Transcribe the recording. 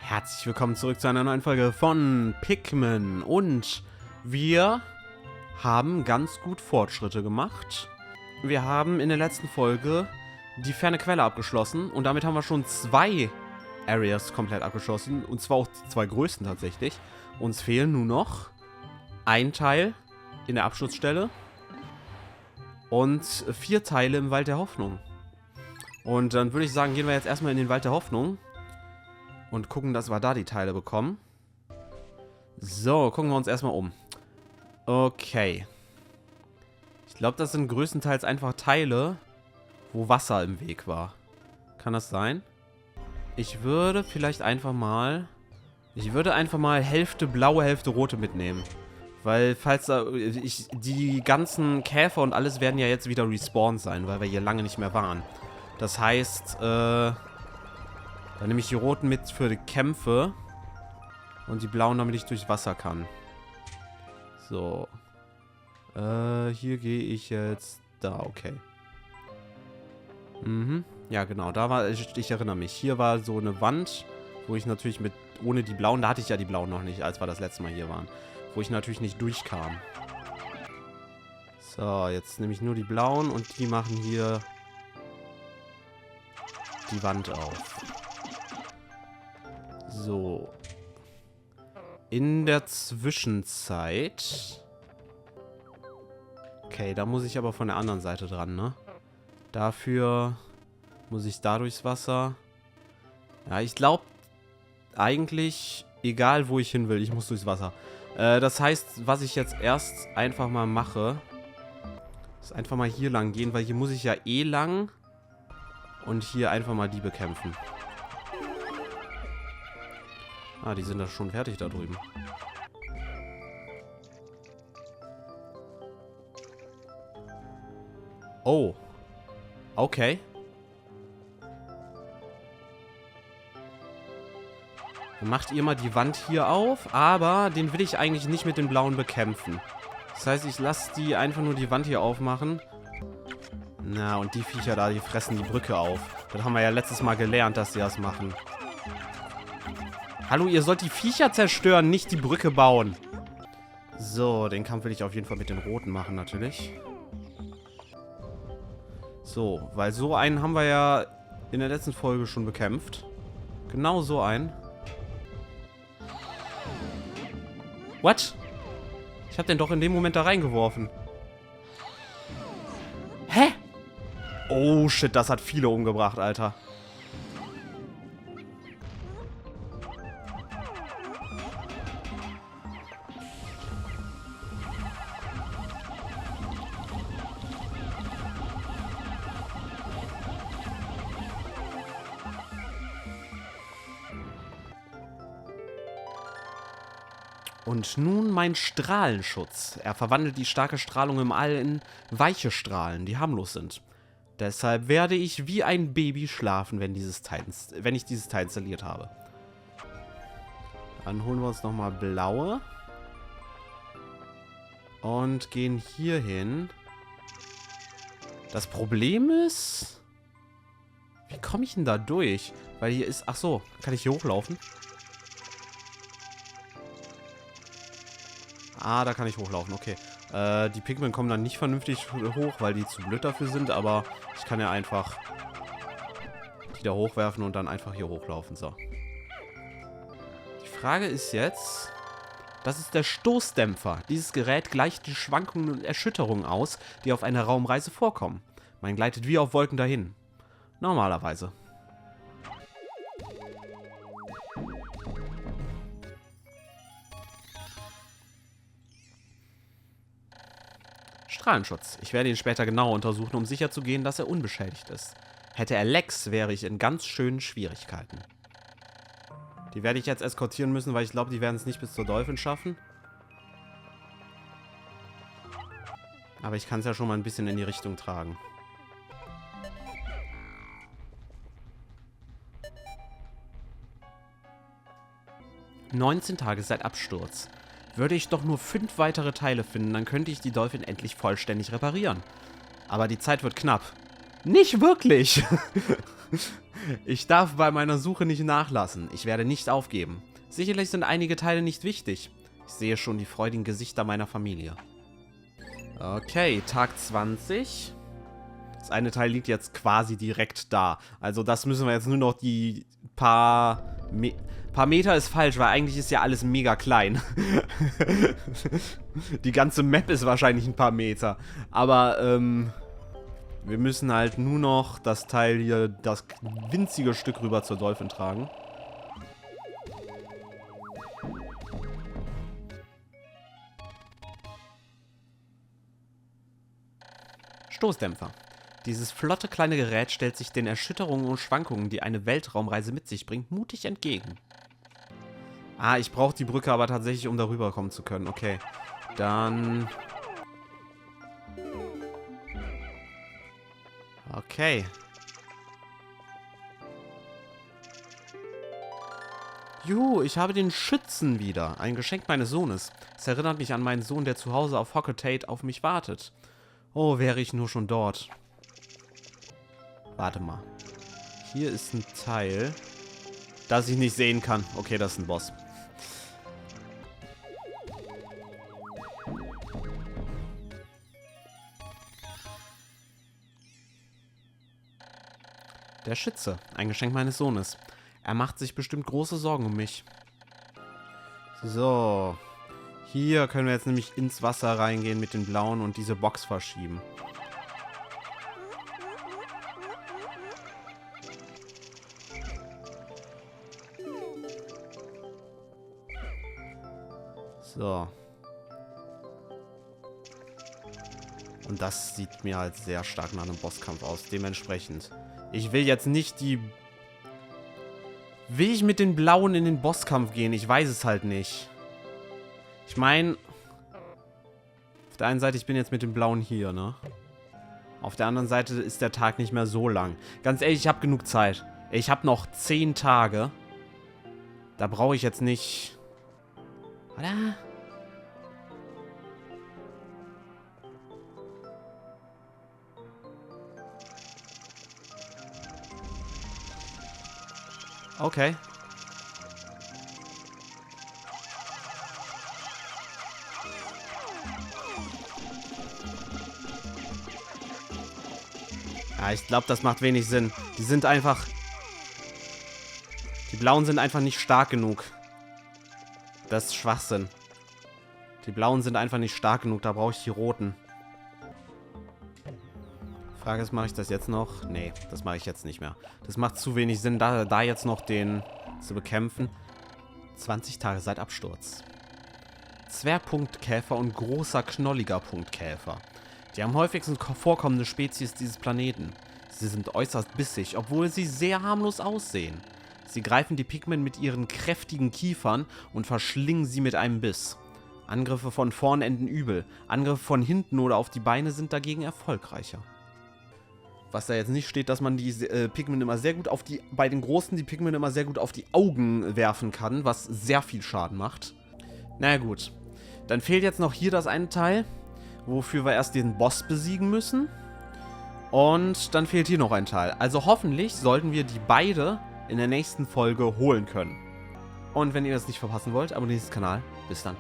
Herzlich willkommen zurück zu einer neuen Folge von Pikmin. Und wir haben ganz gut Fortschritte gemacht. Wir haben in der letzten Folge die ferne Quelle abgeschlossen. Und damit haben wir schon 2 Areas komplett abgeschlossen. Und zwar auch die 2 größten tatsächlich. Uns fehlen nur noch ein Teil in der Abschlussstelle und 4 Teile im Wald der Hoffnung. Und dann würde ich sagen, gehen wir jetzt erstmal in den Wald der Hoffnung und gucken, dass wir da die Teile bekommen. So, gucken wir uns erstmal um. Okay. Ich glaube, das sind größtenteils einfach Teile, wo Wasser im Weg war. Kann das sein? Ich würde vielleicht einfach mal... Ich würde einfach mal Hälfte blaue, Hälfte rote mitnehmen. Weil, falls da... die ganzen Käfer und alles werden ja jetzt wieder respawned sein, weil wir hier lange nicht mehr waren. Das heißt, dann nehme ich die roten mit für die Kämpfe. Und die blauen, damit ich durchs Wasser kann. So. Hier gehe ich jetzt... Da, okay. Mhm. Ja, genau. Da war... Ich erinnere mich. Hier war so eine Wand, wo ich natürlich mit... Ohne die blauen... Da hatte ich ja die blauen noch nicht, als wir das letzte Mal hier waren. Wo ich natürlich nicht durchkam. So, jetzt nehme ich nur die blauen und die machen hier... die Wand auf. So. In der Zwischenzeit... Okay, da muss ich aber von der anderen Seite dran, ne? Dafür muss ich da durchs Wasser. Ja, ich glaube eigentlich, egal wo ich hin will, ich muss durchs Wasser. Das heißt, was ich jetzt erst einfach mal mache, ist einfach mal hier lang gehen, weil hier muss ich ja eh lang. Und hier einfach mal die bekämpfen. Ah, die sind da schon fertig da drüben. Oh. Okay. Dann macht ihr mal die Wand hier auf, aber den will ich eigentlich nicht mit den blauen bekämpfen. Das heißt, ich lasse die einfach nur die Wand hier aufmachen. Na, und die Viecher da, die fressen die Brücke auf. Das haben wir ja letztes Mal gelernt, dass sie das machen. Hallo, ihr sollt die Viecher zerstören, nicht die Brücke bauen. So, den Kampf will ich auf jeden Fall mit den Roten machen, natürlich. So, weil so einen haben wir ja in der letzten Folge schon bekämpft. Genau so einen. What? Ich hab den doch in dem Moment da reingeworfen. Hä? Oh, shit, das hat viele umgebracht, Alter. Und nun mein Strahlenschutz. Er verwandelt die starke Strahlung im All in weiche Strahlen, die harmlos sind. Deshalb werde ich wie ein Baby schlafen, wenn ich dieses Teil installiert habe. Dann holen wir uns nochmal blaue. Und gehen hier hin. Das Problem ist... Wie komme ich denn da durch? Weil hier ist... Ach so, kann ich hier hochlaufen? Ah, da kann ich hochlaufen, okay. Die Pikmin kommen dann nicht vernünftig hoch, weil die zu blöd dafür sind, aber ich kann ja einfach die da hochwerfen und dann einfach hier hochlaufen, so. Die Frage ist jetzt, das ist der Stoßdämpfer. Dieses Gerät gleicht die Schwankungen und Erschütterungen aus, die auf einer Raumreise vorkommen. Man gleitet wie auf Wolken dahin. Normalerweise. Strahlenschutz. Ich werde ihn später genauer untersuchen, um sicherzugehen, dass er unbeschädigt ist. Hätte er Lecks, wäre ich in ganz schönen Schwierigkeiten. Die werde ich jetzt eskortieren müssen, weil ich glaube, die werden es nicht bis zur Dolphin schaffen. Aber ich kann es ja schon mal ein bisschen in die Richtung tragen. ...19 Tage seit Absturz. Würde ich doch nur 5 weitere Teile finden, dann könnte ich die Dolphin endlich vollständig reparieren. Aber die Zeit wird knapp. Nicht wirklich! Ich darf bei meiner Suche nicht nachlassen. Ich werde nicht aufgeben. Sicherlich sind einige Teile nicht wichtig. Ich sehe schon die freudigen Gesichter meiner Familie. Okay, Tag 20. Das eine Teil liegt jetzt quasi direkt da. Also das müssen wir jetzt nur noch die paar Meter ist falsch, weil eigentlich ist ja alles mega klein. Die ganze Map ist wahrscheinlich ein paar Meter. Aber, wir müssen halt nur noch das Teil hier, das winzige Stück rüber zur Dolphin tragen. Stoßdämpfer. Dieses flotte kleine Gerät stellt sich den Erschütterungen und Schwankungen, die eine Weltraumreise mit sich bringt, mutig entgegen. Ah, ich brauche die Brücke aber tatsächlich, um darüber kommen zu können. Okay, dann... Okay. Juhu, ich habe den Schützen wieder. Ein Geschenk meines Sohnes. Es erinnert mich an meinen Sohn, der zu Hause auf Hocketate auf mich wartet. Oh, wäre ich nur schon dort. Warte mal. Hier ist ein Teil, das ich nicht sehen kann. Okay, das ist ein Boss. Der Schütze. Ein Geschenk meines Sohnes. Er macht sich bestimmt große Sorgen um mich. So. Hier können wir jetzt nämlich ins Wasser reingehen mit den blauen und diese Box verschieben. So. Und das sieht mir halt sehr stark nach einem Bosskampf aus. Dementsprechend. Ich will jetzt nicht die... Will ich mit den Blauen in den Bosskampf gehen? Ich weiß es halt nicht. Ich meine... Auf der einen Seite, ich bin jetzt mit den Blauen hier, ne? Auf der anderen Seite ist der Tag nicht mehr so lang. Ganz ehrlich, ich habe genug Zeit. Ich habe noch 10 Tage. Da brauche ich jetzt nicht... Oder? Okay. Ja, ich glaube, das macht wenig Sinn. Die sind einfach... Die Blauen sind einfach nicht stark genug. Das ist Schwachsinn. Die Blauen sind einfach nicht stark genug. Da brauche ich die Roten. Frage ist, mache ich das jetzt noch? Nee, das mache ich jetzt nicht mehr. Das macht zu wenig Sinn, da jetzt noch den zu bekämpfen. 20 Tage seit Absturz. Zwergpunktkäfer und großer knolliger Punktkäfer. Die am häufigsten vorkommende Spezies dieses Planeten. Sie sind äußerst bissig, obwohl sie sehr harmlos aussehen. Sie greifen die Pikmin mit ihren kräftigen Kiefern und verschlingen sie mit einem Biss. Angriffe von vorn enden übel. Angriffe von hinten oder auf die Beine sind dagegen erfolgreicher. Was da jetzt nicht steht, dass man die Pikmin immer sehr gut auf die, bei den Großen die Pikmin immer sehr gut auf die Augen werfen kann, was sehr viel Schaden macht. Na gut. Dann fehlt jetzt noch hier das eine Teil, wofür wir erst den Boss besiegen müssen. Und dann fehlt hier noch ein Teil. Also hoffentlich sollten wir die beide in der nächsten Folge holen können. Und wenn ihr das nicht verpassen wollt, abonniert den Kanal. Bis dann.